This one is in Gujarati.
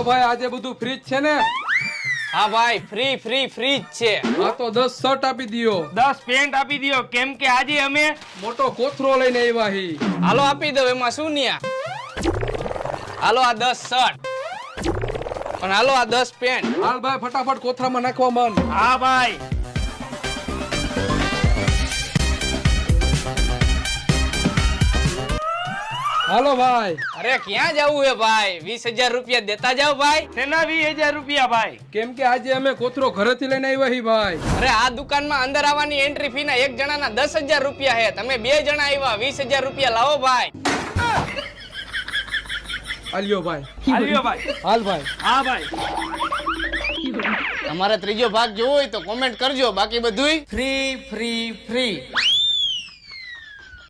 હાલો ભાઈ, આજે બધું ફ્રી જ છે ને? હા ભાઈ, ફ્રી જ છે. આ તો 10 શર્ટ આપી દિયો, 10 પેન્ટ આપી દ્યો, કેમ કે આજે અમે મોટો કોથરો લઈને આવ્યા હી. હાલો આપી દો, એમાં શું ન્યા. હાલો આ 10 શર્ટ અને હાલો આ 10 પેન્ટ. હાલ ભાઈ, ફટાફટ કોથરામાં નાખવા માંડ. હા ભાઈ. હાલો ભાઈ. અરે ક્યાં જવું હે ભાઈ? 20,000 રૂપિયા દેતા જાવ ભાઈ. તેના 20,000 રૂપિયા ભાઈ. કેમ કે આજે અમે કોથરો ઘરેથી લઈને આવ્યા હી ભાઈ. અરે આ દુકાનમાં અંદર આવવાની એન્ટ્રી ફી ના એક જણાના 10,000 રૂપિયા હે. તમે 2 જણા આવ્યા, 20,000 રૂપિયા લાવો ભાઈ. આલ્યો ભાઈ. આલ્યો ભાઈ. હાલ ભાઈ. હા ભાઈ. તમારે ત્રીજો ભાગ જોવો હોય તો કોમેન્ટ કરજો, બાકી બધુંય ફ્રી.